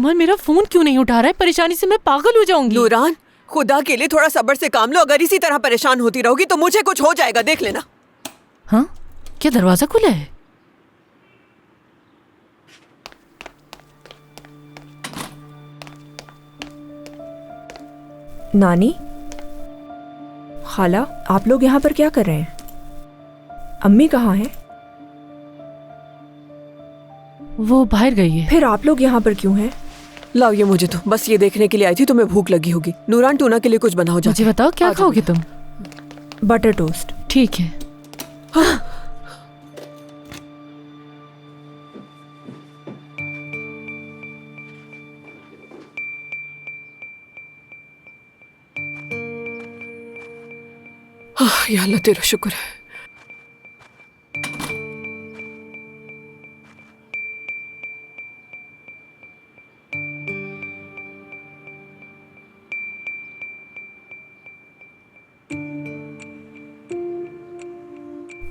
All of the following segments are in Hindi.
अमन मेरा फोन क्यों नहीं उठा रहा है? परेशानी से मैं पागल हो जाऊंगी। नूरान, खुदा के लिए थोड़ा सब्र से काम लो। अगर इसी तरह परेशान होती रहोगी तो मुझे कुछ हो जाएगा, देख लेना। हाँ, क्या दरवाजा खुला है? नानी, खाला, आप लोग यहाँ पर क्या कर रहे हैं? अम्मी कहाँ हैं? वो बाहर गई है। फिर आप लोग यहाँ पर क्यों हैं? लाओ ये मुझे तो, बस ये देखने के लिए आई थी तुम्हें भूख लगी होगी। नूरान, टूना के लिए कुछ बनाओ जाके। मुझे बताओ क्या खाओगे तुम? Butter toast. ठीक है। या अल्लाह तेरा शुक्र है।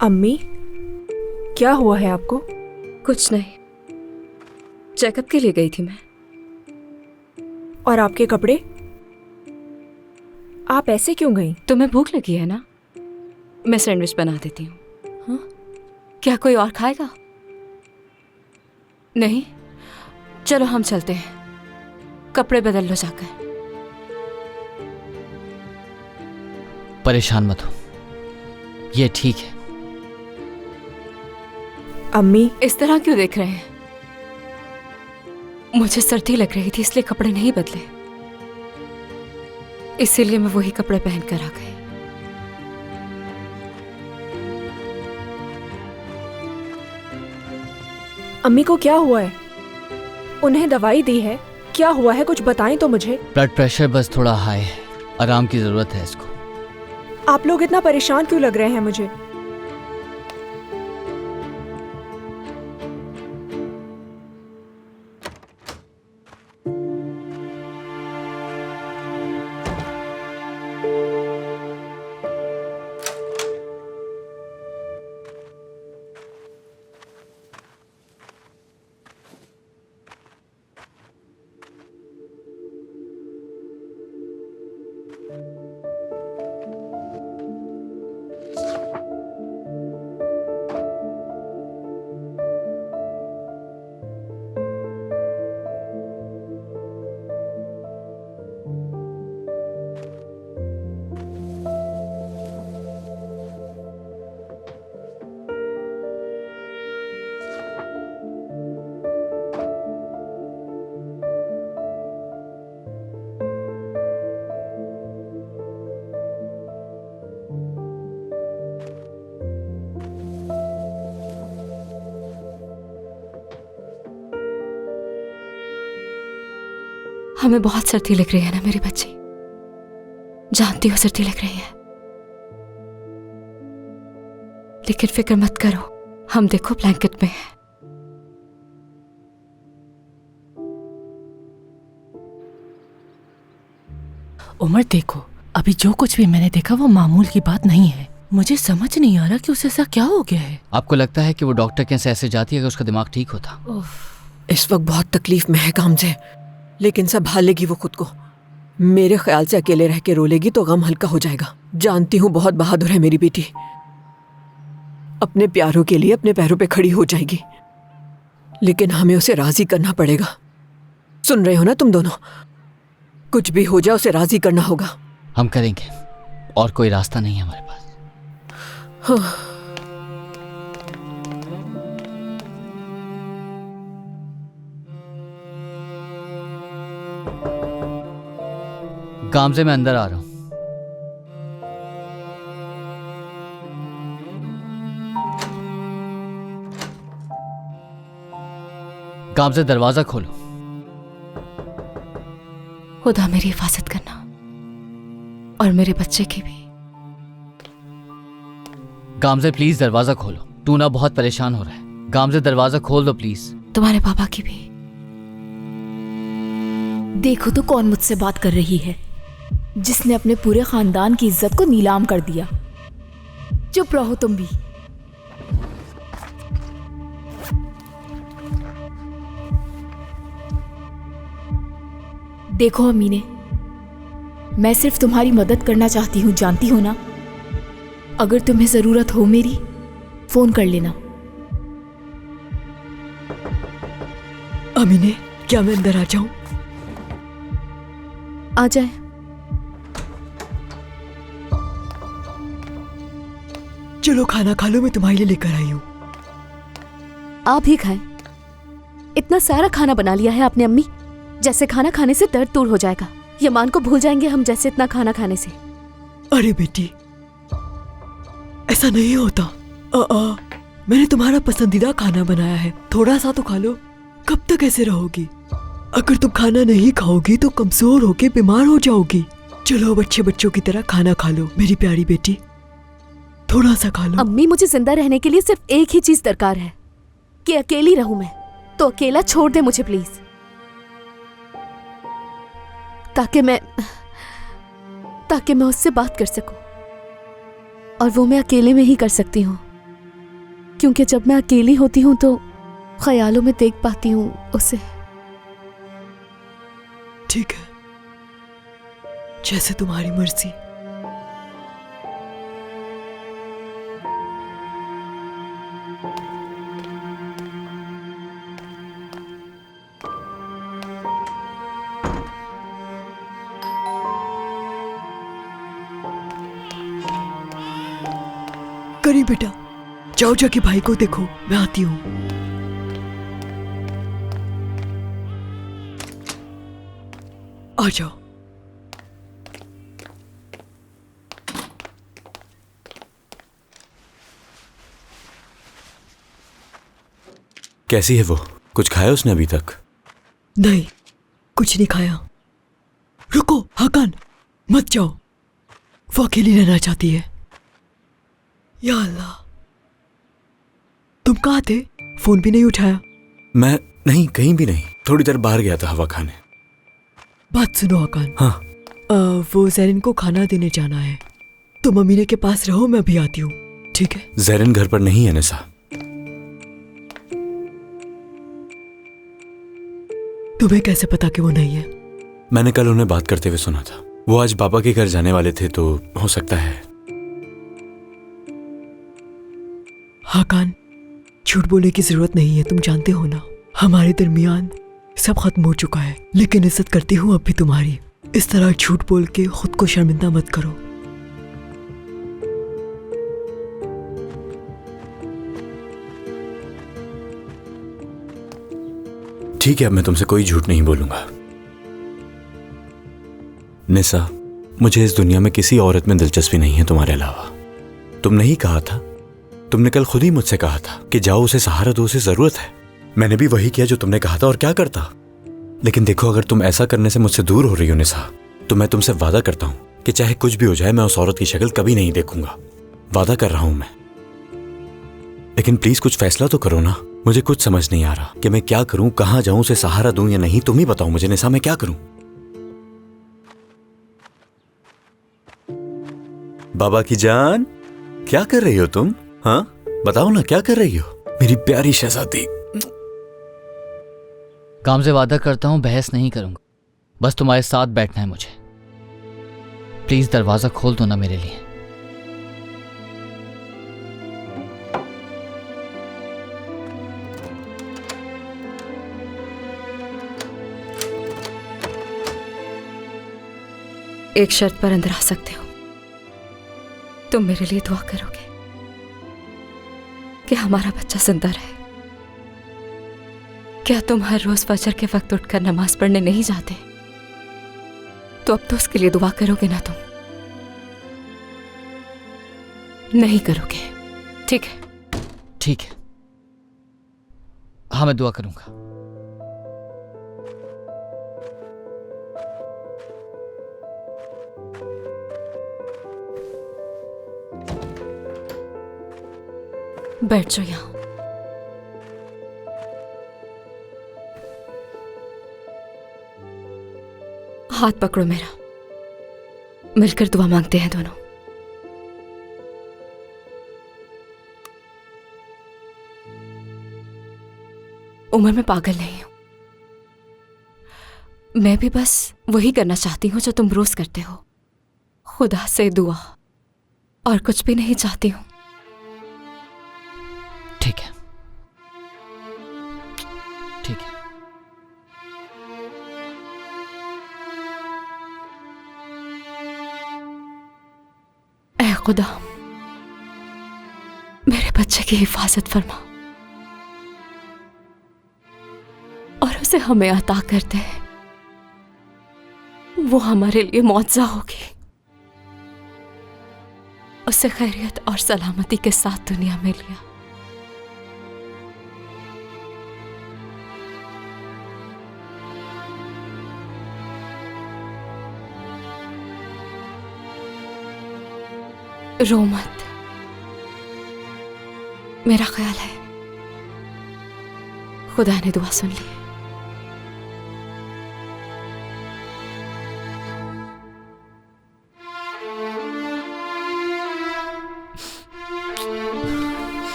अम्मी, क्या हुआ है आपको? कुछ नहीं, चेकअप के लिए गई थी मैं। और आपके कपड़े? आप ऐसे क्यों गई? तुम्हें भूख लगी है ना? मैं सैंडविच बना देती हूँ। हाँ? क्या कोई और खाएगा? नहीं? चलो हम चलते हैं, कपड़े बदल लो जाकर। परेशान मत हो, ये ठीक है। अम्मी, इस तरह क्यों देख रहे हैं? मुझे सर्दी लग रही थी इसलिए कपड़े नहीं बदले, इसीलिए मैं वही कपड़े पहन कर आ गई। अम्मी को क्या हुआ है? उन्हें दवाई दी है, क्या हुआ है कुछ बताएं तो मुझे। ब्लड प्रेशर बस थोड़ा हाई है, आराम की जरूरत है इसको। आप लोग इतना परेशान क्यों लग रहे हैं मुझे? हमें बहुत सर्दी लग रही है ना मेरी बच्ची, जानती हो सर्दी लग रही है, लेकिन फिक्र मत करो, हम देखो ब्लैंकेट में हैं। उमर देखो, अभी जो कुछ भी मैंने देखा वो मामूल की बात नहीं है। मुझे समझ नहीं आ रहा कि उसे ऐसा क्या हो गया है। आपको लगता है कि वो डॉक्टर के ऐसे जाती है अगर उसका दिमाग ठीक होता? इस वक्त बहुत तकलीफ में है काम से, लेकिन संभाल लेगी वो खुद को। मेरे ख्याल से अकेले रह के रो लेगी तो गम हल्का हो जाएगा। जानती हूँ बहुत बहादुर है मेरी बेटी, अपने प्यारों के लिए अपने पैरों पे खड़ी हो जाएगी, लेकिन हमें उसे राजी करना पड़ेगा। सुन रहे हो ना तुम दोनों? कुछ भी हो जाए उसे राजी करना होगा। हम करेंगे, और कोई रास्ता नहीं है हमारे पास। हाँ। गामजे मैं अंदर आ रहा हूं। गामजे दरवाजा खोलो। खुदा मेरी हिफाजत करना और मेरे बच्चे की भी। गामजे प्लीज दरवाजा खोलो, टूना बहुत परेशान हो रहा है। गामजे दरवाजा खोल दो प्लीज। तुम्हारे पापा की भी। देखो तो कौन मुझसे बात कर रही है, जिसने अपने पूरे खानदान की इज्जत को नीलाम कर दिया। चुप रहो तुम भी। देखो अमीने, मैं सिर्फ तुम्हारी मदद करना चाहती हूँ, जानती हो ना। अगर तुम्हें ज़रूरत हो मेरी, फ़ोन कर लेना। अमीने, क्या मैं अंदर आ जाऊं? आ जाए। चलो खाना खा लो, मैं तुम्हारे लिए लेकर आई हूँ। आप ही खाएं। इतना सारा खाना बना लिया है आपने अम्मी, जैसे खाना खाने से दर्द दूर हो जाएगा। यमान को भूल जाएंगे हम जैसे इतना खाना खाने से। अरे बेटी, ऐसा नहीं होता। मैंने तुम्हारा पसंदीदा खाना बनाया है, थोड़ा सा तो खा लो। कब तक ऐसे रहोगी? अगर तुम खाना नहीं खाओगी तो कमजोर होके बीमार हो जाओगी। चलो अब अच्छे बच्चों की तरह खाना खा लो मेरी प्यारी बेटी, थोड़ा सा खा लो। अम्मी, मुझे जिंदा रहने के लिए सिर्फ एक ही चीज दरकार है कि अकेली रहूं मैं। तो अकेला छोड़ दे मुझे प्लीज, ताकि मैं उससे बात कर सकूं। और वो मैं अकेले में ही कर सकती हूँ, क्योंकि जब मैं अकेली होती हूँ तो ख्यालों में देख पाती हूँ उसे। ठीक है, जैसे तुम्हारी मर्जी। करी बेटा, जाओ जाके भाई को देखो, मैं आती हूँ। आ जाओ। कैसी है वो? कुछ खाया उसने अभी तक? नहीं, कुछ नहीं खाया। रुको हाकान, मत जाओ, वो अकेली रहना चाहती है। या अल्लाह, तुम कहाँ थे? फोन भी नहीं उठाया। मैं नहीं, कहीं भी नहीं, थोड़ी देर बाहर गया था हवा खाने। बात सुनो हाकान। हाँ। वो जैरिन को खाना देने जाना है, तुम अमीने के पास रहो, मैं भी आती हूँ, ठीक है? जैरिन घर पर नहीं है निसा। तुम्हें कैसे पता कि वो नहीं है? मैंने कल उन्हें बात करते हुए सुना था। वो आज पापा के घर जाने वाले थे, तो हो सकता है। हाकान, झूठ बोलने की जरूरत नहीं है, तुम जानते हो ना हमारे दरमियान सब खत्म हो चुका है। लेकिन इज्जत करती हूँ अब भी तुम्हारी। इस तरह झूठ बोल के खुद को शर्मिंदा मत करो। ठीक है, अब मैं तुमसे कोई झूठ नहीं बोलूंगा। निसा, मुझे इस दुनिया में किसी औरत में दिलचस्पी नहीं है तुम्हारे अलावा। तुमने ही कहा था, तुमने कल खुद ही मुझसे कहा था कि जाओ उसे सहारा दो, उसे जरूरत है। मैंने भी वही किया जो तुमने कहा था, और क्या करता। लेकिन देखो, अगर तुम ऐसा करने से मुझसे दूर हो रही हो निसा, तो मैं तुमसे वादा करता हूं कि चाहे कुछ भी हो जाए, मैं उस औरत की शक्ल कभी नहीं देखूंगा। वादा कर रहा हूं मैं। लेकिन प्लीज कुछ फैसला तो करो ना। मुझे कुछ समझ नहीं आ रहा कि मैं क्या करूं, कहां जाऊं, उसे सहारा दूं या नहीं। तुम ही बताओ मुझे निसा, मैं क्या करूं? बाबा की जान, क्या कर रही हो तुम? हाँ, बताओ ना, क्या कर रही हो मेरी प्यारी शहजादी? काम से वादा करता हूं बहस नहीं करूंगा, बस तुम्हारे साथ बैठना है मुझे। प्लीज दरवाजा खोल दो ना मेरे लिए। एक शर्त पर अंदर आ सकते हो। तुम मेरे लिए दुआ करोगे कि हमारा बच्चा जिंदा रहे। क्या तुम हर रोज फजर के वक्त उठकर नमाज पढ़ने नहीं जाते? तो अब तो उसके लिए दुआ करोगे ना? तुम नहीं करोगे, ठीक है? ठीक है, हाँ मैं दुआ करूंगा। बैठ जाओ यहां। हाथ पकड़ो मेरा, मिलकर दुआ मांगते हैं दोनों। उम्र में पागल नहीं हूं, मैं भी बस वही करना चाहती हूँ जो तुम रोज करते हो, खुदा से दुआ, और कुछ भी नहीं चाहती हूँ। ठीक है, ठीक है। ऐ खुदा, मेरे बच्चे की हिफाजत फरमा और उसे हमें अता कर दे। वो हमारे लिए मुआवजा होगी। उसे खैरियत और सलामती के साथ दुनिया में लिया। रो मत, मेरा ख्याल है खुदा ने दुआ सुन ली।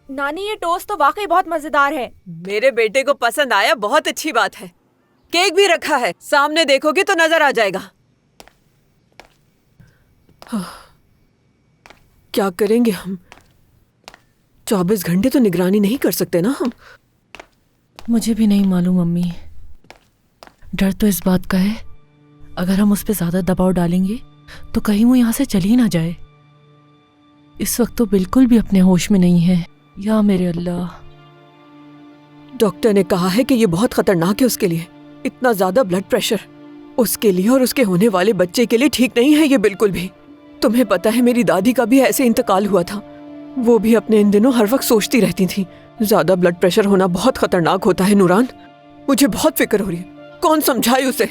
नानी, ये टोस्ट तो वाकई बहुत मजेदार है। मेरे बेटे को पसंद आया, बहुत अच्छी बात है। केक भी रखा है, सामने देखोगे तो नजर आ जाएगा। क्या करेंगे हम? 24 घंटे तो निगरानी नहीं कर सकते ना हम। मुझे भी नहीं मालूम अम्मी। डर तो इस बात का है, अगर हम उस पर ज्यादा दबाव डालेंगे तो कहीं वो यहाँ से चली ही ना जाए। इस वक्त तो बिल्कुल भी अपने होश में नहीं है। या मेरे अल्लाह। डॉक्टर ने कहा है कि ये बहुत खतरनाक है उसके लिए। इतना ज्यादा ब्लड प्रेशर उसके लिए और उसके होने वाले बच्चे के लिए ठीक नहीं है ये बिल्कुल भी। तुम्हें पता है मेरी दादी का भी ऐसे इंतकाल हुआ था। वो भी अपने इन दिनों हर वक्त सोचती रहती थी। ज्यादा ब्लड प्रेशर होना बहुत खतरनाक होता है नूरान। मुझे बहुत फिक्र हो रही है। कौन समझाए उसे?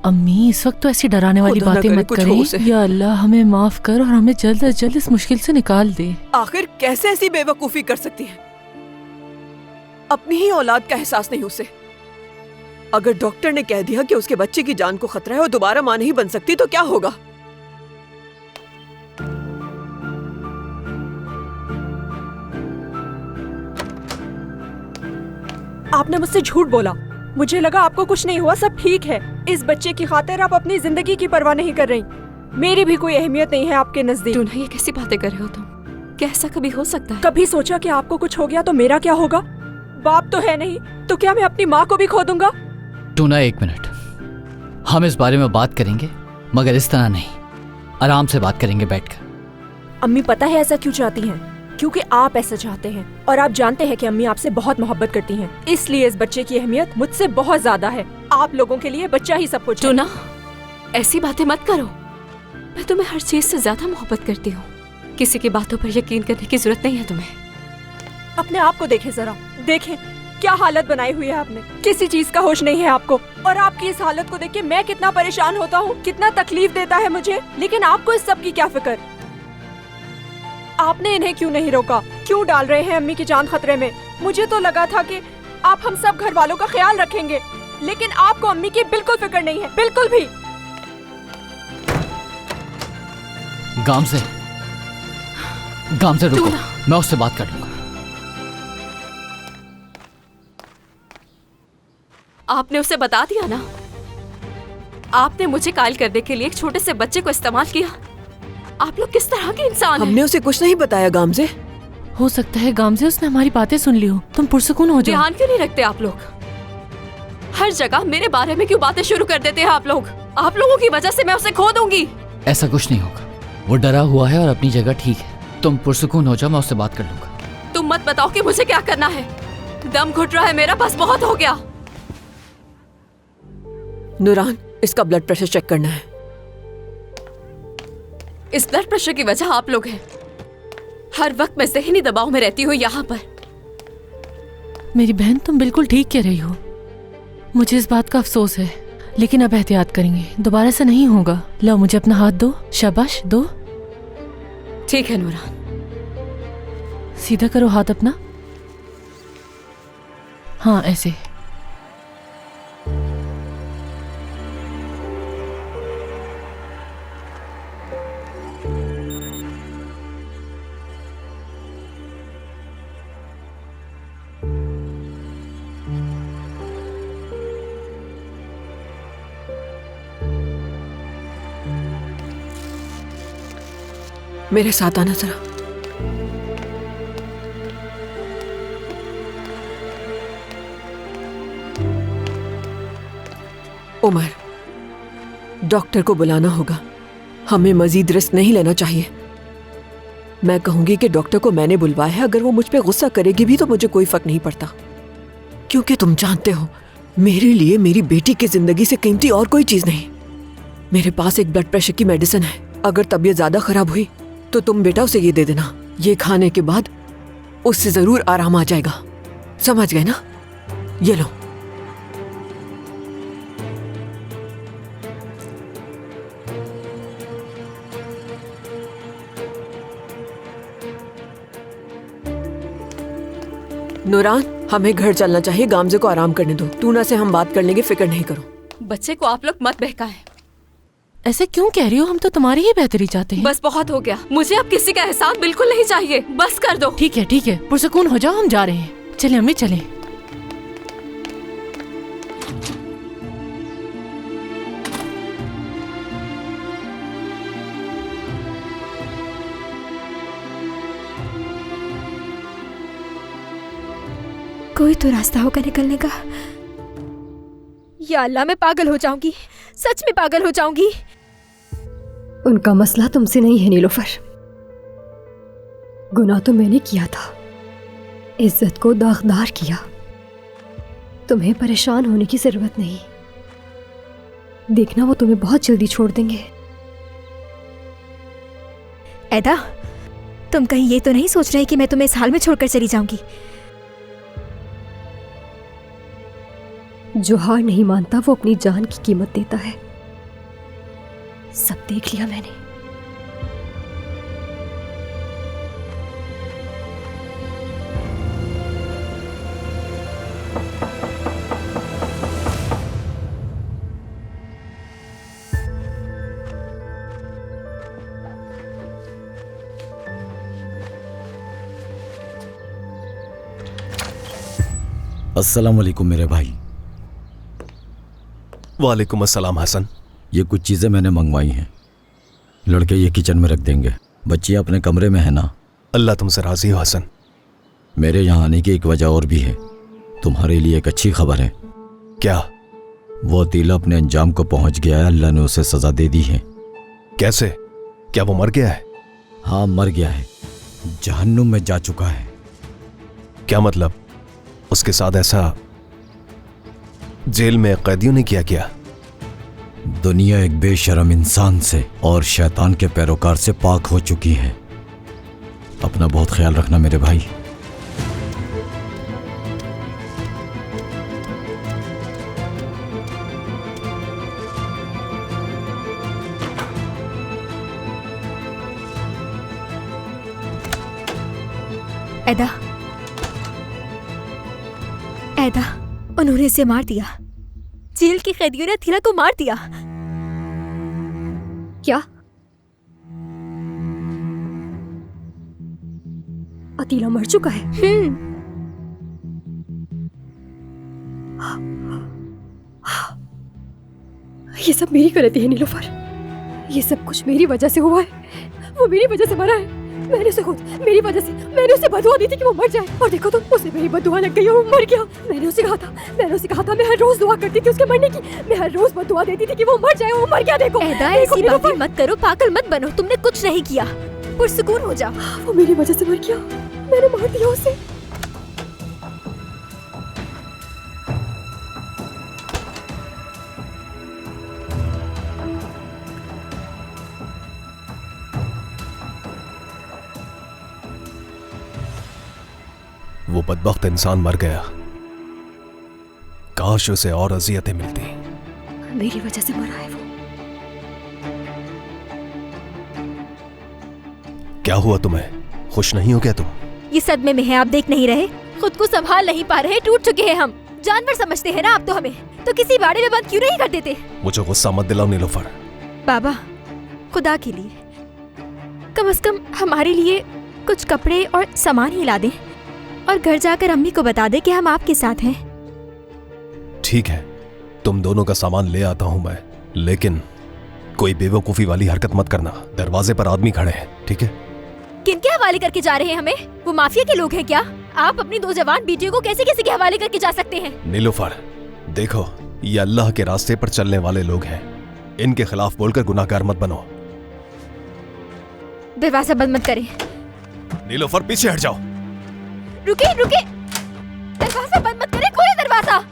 अम्मी, इस वक्त तो ऐसी डराने वाली खुदा न बातें करे मत कुछ हो करें। उसे। या अल्लाह, हमें माफ कर और हमें जल्द से जल्द इस मुश्किल से निकाल दे। आखिर कैसे ऐसी बेवकूफी कर सकती है? अपनी ही औलाद का एहसास नहीं उसे। अगर डॉक्टर ने कह दिया कि उसके बच्चे की जान को खतरा है और दोबारा मां नहीं बन सकती तो क्या होगा? आपने मुझसे झूठ बोला। मुझे लगा आपको कुछ नहीं हुआ, सब ठीक है। इस बच्चे की खातिर आप अपनी जिंदगी की परवाह नहीं कर रही। मेरी भी कोई अहमियत नहीं है आपके नजदीक। टूना, ये कैसी बातें कर रहे हो तुम? क्या ऐसा कभी हो सकता है? कभी सोचा कि आपको कुछ हो गया तो मेरा क्या होगा? बाप तो है नहीं, तो क्या मैं अपनी माँ को भी खो दूंगा? Tuna, 1 minute. हम इस बारे में बात करेंगे, मगर इस तरह नहीं। आराम से बात करेंगे बैठकर। अम्मी पता है ऐसा क्यों चाहती हैं? क्योंकि आप ऐसा चाहते हैं और आप जानते हैं कि अम्मी आपसे बहुत मोहब्बत करती हैं। इसलिए इस बच्चे की अहमियत मुझसे बहुत ज्यादा है। आप लोगों के लिए बच्चा ही सब कुछ है। टूना, ऐसी बातें मत करो। मैं तुम्हें हर चीज से ज्यादा मोहब्बत करती हूँ। किसी की बातों पर यकीन करने की जरूरत नहीं है तुम्हें। अपने आप को देखें जरा, देखें क्या हालत बनाई हुई है आपने। किसी चीज का होश नहीं है आपको। और आपकी इस हालत को देख के मैं कितना परेशान होता हूँ, कितना तकलीफ देता है मुझे। लेकिन आपको इस सब की क्या फिक्र? आपने इन्हें क्यों नहीं रोका? क्यों डाल रहे हैं अम्मी की जान खतरे में? मुझे तो लगा था कि आप हम सब घर वालों का ख्याल रखेंगे, लेकिन आपको अम्मी की बिल्कुल फिक्र नहीं है, बिल्कुल भी। गामज़े रुको, मैं उससे बात कर लूंगा। आपने उसे बता दिया ना? आपने मुझे कायल करने के लिए एक छोटे से बच्चे को इस्तेमाल किया। आप लोग किस तरह के इंसान हैं? हमने उसे कुछ नहीं बताया गामज़े। हो सकता है गामज़े उसने हमारी बातें सुन ली हो। तुम पुरसुकून हो जाओ। ध्यान क्यों नहीं रखते आप लोग? हर जगह मेरे बारे में क्यों बातें शुरू कर देते हैं आप लोग? आप लोगों की वजह से मैं उसे खो दूंगी। ऐसा कुछ नहीं होगा, वो डरा हुआ है और अपनी जगह ठीक है। तुम पुरसुकून हो जाओ, मैं उससे बात कर लूंगा। तुम मत बताओ कि मुझे क्या करना है। दम घुट रहा है मेरा, बस बहुत हो गया। नूरान, इसका ब्लड प्रेशर चेक करना है। इस ब्लड प्रेशर की वजह आप लोग हैं। हर वक्त मैं ज़हनी दबाव में रहती हूँ यहाँ पर। मेरी बहन, तुम बिल्कुल ठीक कह रही हो। मुझे इस बात का अफसोस है, लेकिन अब एहतियात करेंगे। दोबारा ऐसा नहीं होगा। लो, मुझे अपना हाथ दो। शाबाश, दो। ठीक है नूरान। सीधा करो हाथ अपना। हाँ, ऐसे। मेरे साथ आना जरा। उमर, डॉक्टर को बुलाना होगा। हमें मजीद रिस्क नहीं लेना चाहिए। मैं कहूंगी कि डॉक्टर को मैंने बुलवाया है। अगर वो मुझ पे गुस्सा करेगी भी तो मुझे कोई फर्क नहीं पड़ता, क्योंकि तुम जानते हो मेरे लिए मेरी बेटी की जिंदगी से कीमती और कोई चीज नहीं। मेरे पास एक ब्लड प्रेशर की मेडिसिन है। अगर तबीयत ज्यादा खराब हुई तो तुम बेटा उसे ये दे देना। ये खाने के बाद उससे जरूर आराम आ जाएगा। समझ गए ना? ये लो। नूरान, हमें घर चलना चाहिए। गामजे को आराम करने दो। टूना से हम बात कर लेंगे, फिक्र नहीं करो। बच्चे को आप लोग मत बहकाएं। ऐसे क्यों कह रही हो? हम तो तुम्हारी ही बेहतरी चाहते हैं। बस बहुत हो गया। मुझे अब किसी का एहसान बिल्कुल नहीं चाहिए। बस कर दो। ठीक है, पुरसकून हो जाओ, हम जा रहे हैं। चले अम्मी, चले। कोई तो रास्ता होगा निकलने का। या अल्लाह, मैं पागल हो जाऊंगी, सच में पागल हो जाऊंगी। उनका मसला तुमसे नहीं है नीलोफर। गुनाह तो मैंने किया था, इज्जत को दागदार किया। तुम्हें परेशान होने की जरूरत नहीं। देखना, वो तुम्हें बहुत जल्दी छोड़ देंगे। ऐदा, तुम कहीं ये तो नहीं सोच रही कि मैं तुम्हें इस हाल में छोड़कर चली जाऊंगी? जो हार नहीं मानता वो अपनी जान की कीमत देता है। सब देख लिया मैंने। अस्सलाम वालेकुम मेरे भाई। वालेकुम अस्सलाम हसन। ये कुछ चीज़ें मैंने मंगवाई हैं। लड़के ये किचन में रख देंगे। बच्चियाँ अपने कमरे में है ना? अल्लाह तुमसे राजी हो हसन। मेरे यहाँ आने की एक वजह और भी है। तुम्हारे लिए एक अच्छी खबर है। क्या? वो अतीला अपने अंजाम को पहुँच गया है। अल्लाह ने उसे सज़ा दे दी है। कैसे? क्या वो मर गया है? हाँ, मर गया है। जहन्नुम में जा चुका है। क्या मतलब? उसके साथ ऐसा जेल में कैदियों ने किया क्या? दुनिया एक बेशरम इंसान से और शैतान के पैरोकार से पाक हो चुकी है। अपना बहुत ख्याल रखना मेरे भाई। ऐदा, ऐदा, उन्होंने इसे मार दिया। जेल के कैदियों ने अतीला को मार दिया। क्या? अतीला मर चुका है? ये सब मेरी गलती है नीलोफर। ये सब कुछ मेरी वजह से हुआ है। वो मेरी वजह से मरा है। मैंने उसे खुद, मेरी वजह से मैंने उसे बदुआ दी थी कि वो मर जाए, और देखो तो उसे मेरी बदुआ लग गई और वो मर गया। मैंने उसे कहा था मैं हर रोज दुआ करती थी उसके मरने की। मैं हर रोज बदुआ देती थी कि वो मर जाए, वो मर गया। देखो ऐदा, ऐसी बातें मत करो, पागल मत बनो। तुमने कुछ नहीं किया, पुरसुकून हो जा। वो मेरी वजह से मर गया। मैंने मार दिया उसे। वो बदबख्त इंसान मर गया। काश उसे और अजियतें मिलती। मेरी वजह से मरा है वो। क्या हुआ तुम्हें? खुश नहीं हो क्या तुम? ये सदमे में है, आप देख नहीं रहे? खुद को संभाल नहीं पा रहे, टूट चुके हैं हम। जानवर समझते हैं ना आप तो हमें। तो किसी बाड़े में बंद क्यों नहीं कर देते? मुझे गुस्सा मत दिलाओ नीलोफर। बाबा, खुदा के लिए कम से कम हमारे लिए कुछ कपड़े और सामान ही ला दें, और घर जाकर अम्मी को बता दे कि हम आपके साथ हैं। ठीक है, तुम दोनों का सामान ले आता हूं मैं, लेकिन कोई बेवकूफी वाली हरकत मत करना। दरवाजे पर आदमी खड़े हैं, ठीक है? किनके हवाले करके जा रहे हैं हमें? वो माफिया के लोग हैं क्या? आप अपनी 2 जवान बेटियों को कैसे किसी के हवाले करके जा सकते हैं? नीलूफर, देखो ये अल्लाह के रास्ते पर चलने वाले लोग हैं। इनके खिलाफ बोलकर गुनाहगार मत बनो। दरवाजा बंद मत करें। नीलूफर पीछे हट जाओ। रुके रुके, दरवाजा बंद मत करें, खोले दरवाजा।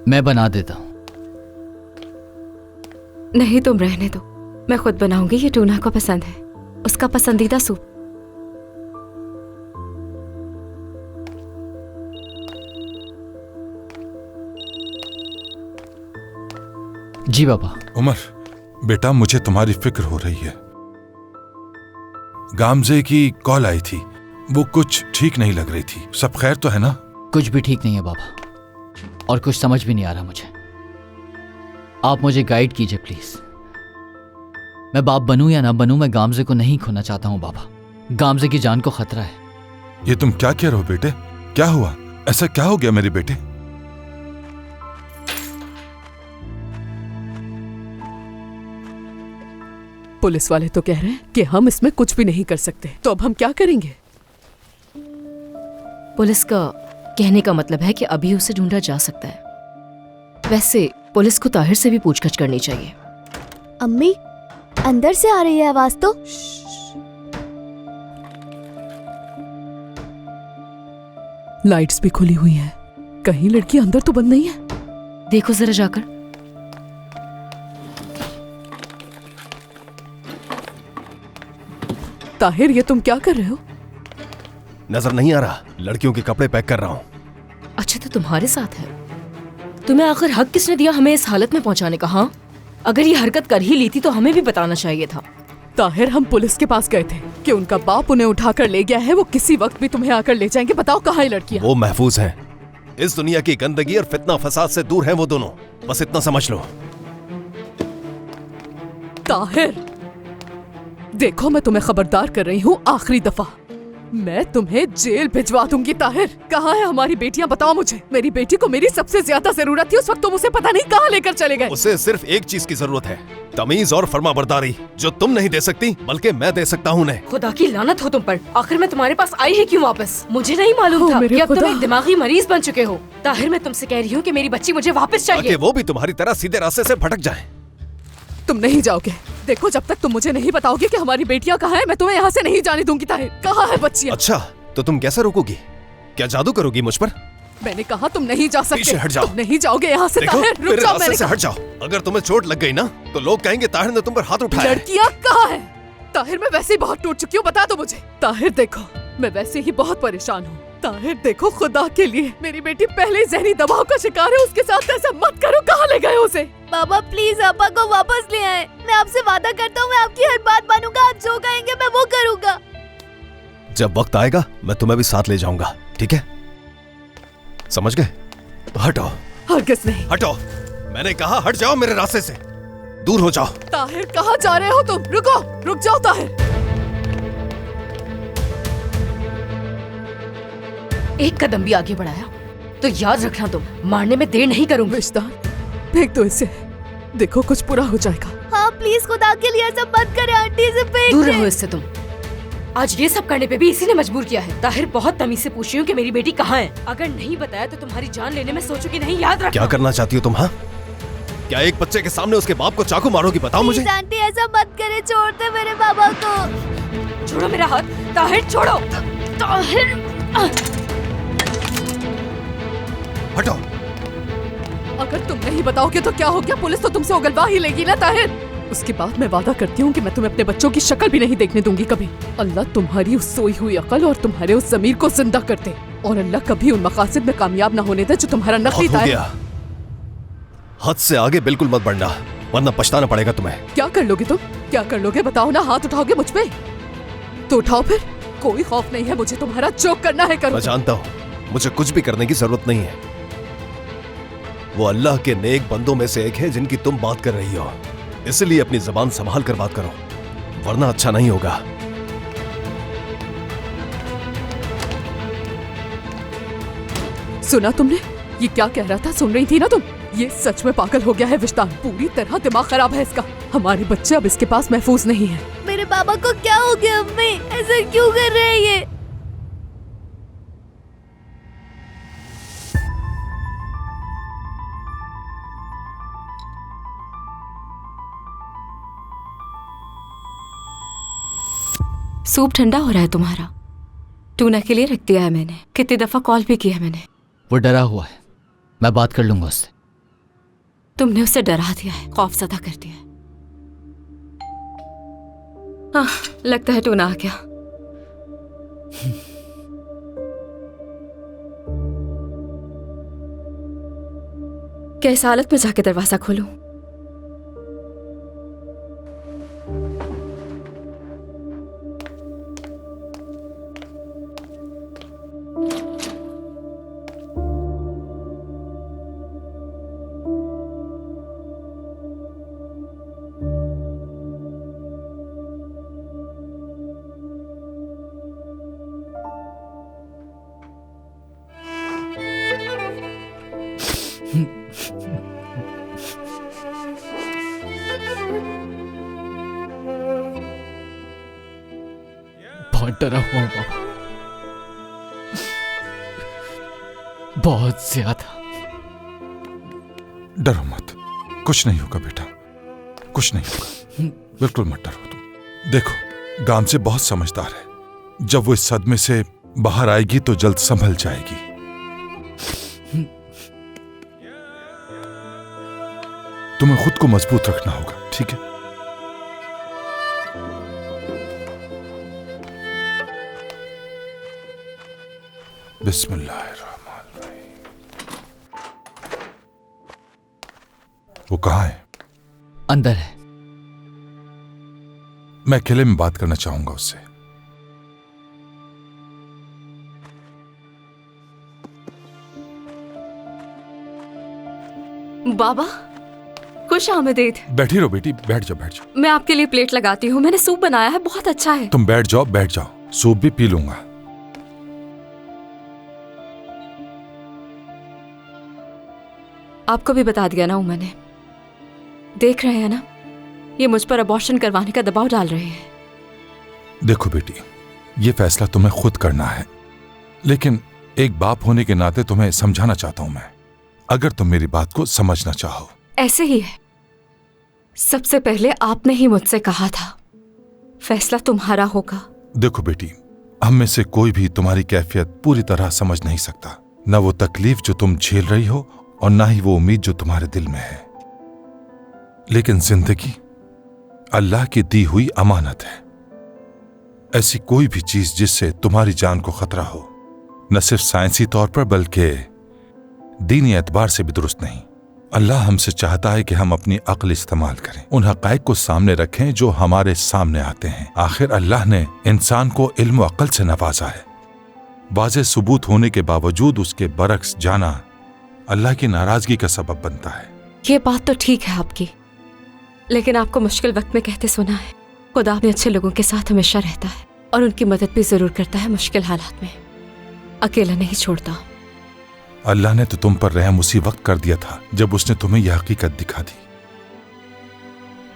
मैं बना देता हूँ। नहीं, तुम रहने दो, मैं खुद बनाऊंगी। ये टूना को पसंद है, उसका पसंदीदा सूप। जी पापा। उमर बेटा, मुझे तुम्हारी फिक्र हो रही है। गामजे की कॉल आई थी, वो कुछ ठीक नहीं लग रही थी। सब खैर तो है ना? कुछ भी ठीक नहीं है बाबा, और कुछ समझ भी नहीं आ रहा मुझे। आप मुझे गाइड कीजिए प्लीज। मैं बाप बनूं या ना बनूं, मैं गामजे को नहीं खोना चाहता हूं बाबा। गामजे की जान को खतरा है। ये तुम क्या कह रहे हो बेटे? क्या हुआ? ऐसा क्या हो गया मेरे बेटे? पुलिस वाले तो कह रहे हैं कि हम इसमें कुछ भी नहीं कर सकते, तो अब हम क्या करेंगे? पुलिस का कहने का मतलब है कि अभी उसे ढूंढा जा सकता है। वैसे पुलिस को ताहिर से भी पूछताछ करनी चाहिए। अम्मी, अंदर से आ रही है आवाज तो। लाइट्स भी खुली हुई हैं, कहीं लड़की अंदर तो बंद नहीं है। देखो जरा जाकर। ताहिर, ये तुम क्या कर रहे हो? नजर नहीं आ रहा? लड़कियों के कपड़े पैक कर रहा हूँ। अच्छा, तो तुम्हारे साथ है? तुम्हें आखिर हक किसने दिया हमें इस हालत में पहुंचाने का? हाँ, अगर ये हरकत कर ही ली थी तो हमें भी बताना चाहिए था। ताहिर, हम पुलिस के पास गए थे कि उनका बाप उन्हें उठाकर ले गया है। वो किसी वक्त भी तुम्हें आकर ले जाएंगे। बताओ कहाँ है लड़कियाँ? वो महफूज हैं। इस दुनिया की गंदगी और फितना फसाद से दूर हैं वो दोनों, बस इतना समझ लो। ताहिर, देखो मैं तुम्हें खबरदार कर रही हूँ, आखिरी दफा। मैं तुम्हें जेल भिजवा दूंगी। ताहिर, कहाँ है हमारी बेटियाँ? बताओ मुझे। मेरी बेटी को मेरी सबसे ज्यादा जरूरत थी। उस वक्त तुम उसे पता नहीं कहाँ लेकर चले गए। उसे सिर्फ एक चीज की जरूरत है, तमीज और फर्माबरदारी, जो तुम नहीं दे सकती बल्कि मैं दे सकता हूँ उन्हें। खुदा की लानत हो तुम पर। आखिर मैं तुम्हारे पास आई है क्यों वापस? मुझे नहीं मालूम था कि अब तुम एक दिमागी मरीज बन चुके हो। ताहिर, मैं तुमसे कह रही हूँ कि मेरी बच्ची मुझे वापस चाहिए। वो भी तुम्हारी तरह सीधे रास्ते से भटक जाए। तुम नहीं जाओगे। देखो, जब तक तुम मुझे नहीं बताओगे कि हमारी बेटियाँ कहाँ हैं, मैं तुम्हें यहाँ से नहीं जाने दूंगी। ताहिर, कहाँ है बच्चियाँ? अच्छा, तो तुम कैसे रोकोगी? क्या जादू करोगी मुझ पर? मैंने कहा तुम नहीं जा सकते। पीछे हट जाओ। तुम नहीं जाओगे यहाँ से। देखो, ताहिर, रुक जाओ। मैंने से हट जाओ। अगर तुम्हें चोट लग गई ना तो लोग कहेंगे ताहिर ने तुम पर हाथ उठाया। लड़कियाँ कहाँ है? ताहिर, मैं वैसे ही बहुत टूट चुकी हूँ, बता दो मुझे। ताहिर देखो, मैं वैसे ही बहुत परेशान हूँ। ताहिर देखो, खुदा के लिए, मेरी बेटी पहले जहरी दबाव का शिकार है, उसके साथ ऐसा मत करो। कहाँ ले गए उसे? बाबा प्लीज आपा को वापस ले आए। मैं आपसे वादा करता हूँ, मैं आपकी हर बात मानूंगा। आप जो कहेंगे मैं वो करूँगा। जब वक्त आएगा मैं तुम्हें भी साथ ले जाऊंगा, ठीक है? समझ गए? हटो। हरगिज़ नहीं। हटो, मैंने कहा हट जाओ मेरे रास्ते से, दूर हो जाओ। ताहिर, कहाँ जा रहे हो तुम? रुको, रुक जाओ ताहिर। एक कदम भी आगे बढ़ाया तो याद रखना, तुम मारने में देर नहीं करूंगी। विजदान, फेंक दो इसे। देखो कुछ बुरा हो जाएगा। हाँ प्लीज, खुदा के लिए ऐसा मत करे। आंटी से फेंक दूर दे। रहो इससे तुम। आज ये सब करने पे भी इसी ने मजबूर किया है। ताहिर, बहुत तमीज से पूछ रही हूँ कि मेरी बेटी कहाँ है। अगर नहीं बताया तो तुम्हारी जान लेने में सोचोगी नहीं, याद रखना। क्या करना चाहती हो तुम? हाँ, क्या एक बच्चे के सामने उसके बाप को चाकू मारोगी? बताओ मुझे। आंटी ऐसा मत करे, छोड़ दे मेरे बाबा को। छोड़ो मेरा हाथ। ताहिर छोड़ो। ताहिर, हटो। अगर तुम नहीं बताओगे तो क्या हो गया? पुलिस तो तुमसे उगलवा ही लेगी ना ताहिर। उसके बाद मैं वादा करती हूँ कि मैं तुम्हें अपने बच्चों की शक्ल भी नहीं देखने दूंगी कभी। अल्लाह तुम्हारी उस सोई हुई अकल और तुम्हारे उस ज़मीर को जिंदा कर दे, और अल्लाह कभी उन मकासद में कामयाब ना होने दे जो तुम्हारा नकली था। हद से आगे बिल्कुल मत बढ़ना, वरना पछताना पड़ेगा तुम्हें। क्या कर लोगे तुम? क्या कर लोगे? बताओ ना। हाथ उठाओगे मुझ पे तो उठाओ फिर। कोई खौफ नहीं है मुझे तुम्हारा। जो करना है करो। मैं जानता हूँ मुझे कुछ भी करने की जरूरत नहीं है। वो अल्लाह के नेक बंदों में से एक है जिनकी तुम बात कर रही हो। इसलिए अपनी जबान संभाल कर बात करो, वरना अच्छा नहीं होगा। सुना तुमने? ये क्या कह रहा था? सुन रही थी ना तुम? ये सच में पागल हो गया है विश्तान, पूरी तरह दिमाग खराब है इसका। हमारे बच्चे अब इसके पास महफूज नहीं है। मेरे पापा को क्या हो गया अम्मी? ऐसा क्यों कर रहे हैं ये? सूप ठंडा हो रहा है तुम्हारा। टूना के लिए रख दिया है मैंने। कितनी दफा कॉल भी किया है मैंने। वो डरा हुआ है, मैं बात कर लूंगा उससे। तुमने उसे डरा दिया है, खौफजदा कर दिया है। हाँ, लगता है टूना आ गया। क्या इस हालत में जाके दरवाजा खोलूं? बहुत डरा हुआ हूं बाबा, बहुत ज्यादा। डरो मत, कुछ नहीं होगा बेटा, कुछ नहीं होगा, बिल्कुल मत डरो तुम। देखो गामजे बहुत समझदार है, जब वो इस सदमे से बाहर आएगी तो जल्द संभल जाएगी। तुम्हें खुद को मजबूत रखना होगा, ठीक है? बिस्मिल्लाहिर्रहमानिर्रहीम। वो कहाँ है? अंदर है। मैं अकेले में बात करना चाहूंगा उससे। बाबा, खुश आमदीद। बैठी रहो बेटी, बैठ जाओ बैठ जाओ। मैं आपके लिए प्लेट लगाती हूँ, मैंने सूप बनाया है, बहुत अच्छा है। तुम बैठ जाओ बैठ जाओ, सूप भी पी लूंगा। आपको भी बता दिया ना मैंने। देख रहे हैं ना, ये मुझ पर अबॉर्शन करवाने का दबाव डाल रहे हैं। देखो बेटी, ये फैसला तुम्हें खुद करना है, लेकिन एक बाप होने के नाते तुम्हें समझाना चाहता हूं मैं, अगर तुम मेरी बात को समझना चाहो। ऐसे ही है। सबसे पहले आपने ही मुझसे कहा था फैसला तुम्हारा होगा। देखो बेटी, हम में से कोई भी तुम्हारी कैफियत पूरी तरह समझ नहीं सकता, न वो तकलीफ जो तुम झेल रही हो और ना ही वो उम्मीद जो तुम्हारे दिल में है। लेकिन जिंदगी अल्लाह की दी हुई अमानत है। ऐसी कोई भी चीज जिससे तुम्हारी जान को खतरा हो, न सिर्फ साइंसी तौर पर बल्कि दीनी एतबार से भी दुरुस्त नहीं। अल्लाह हमसे चाहता है कि हम अपनी अक्ल इस्तेमाल करें, उन हक़ाइक़ को सामने रखें जो हमारे सामने आते हैं। आखिर अल्लाह ने इंसान को इल्म व अक्ल से नवाजा है। वाज़ेह सबूत होने के बावजूद उसके बरक्स जाना अल्लाह की नाराजगी का सबब बनता है। ये बात तो ठीक है आपकी, लेकिन आपको मुश्किल वक्त में कहते सुना है, खुदा अपने अच्छे लोगों के साथ हमेशा रहता है और उनकी मदद भी जरूर करता है मुश्किल हालात में, अकेला नहीं छोड़ता। अल्लाह ने तो तुम पर रहम उसी वक्त कर दिया था जब उसने तुम्हें यह हकीकत दिखा दी।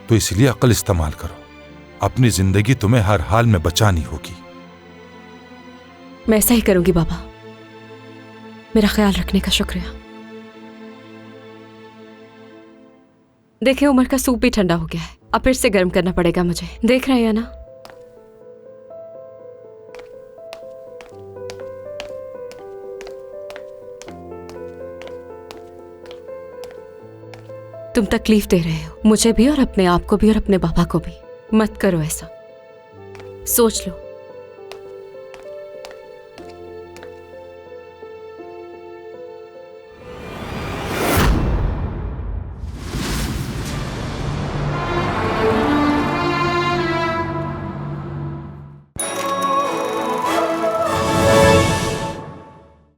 तो इसलिए अक्ल इस्तेमाल करो, अपनी जिंदगी तुम्हें हर हाल में बचानी होगी। मैं ऐसा ही करूंगी बाबा, मेरा ख्याल रखने का शुक्रिया। देखिए उमर का सूप भी ठंडा हो गया है, अब फिर से गर्म करना पड़ेगा मुझे। देख रहे हैं ना? तुम तकलीफ दे रहे हो मुझे भी और अपने आप को भी और अपने बाबा को भी। मत करो ऐसा, सोच लो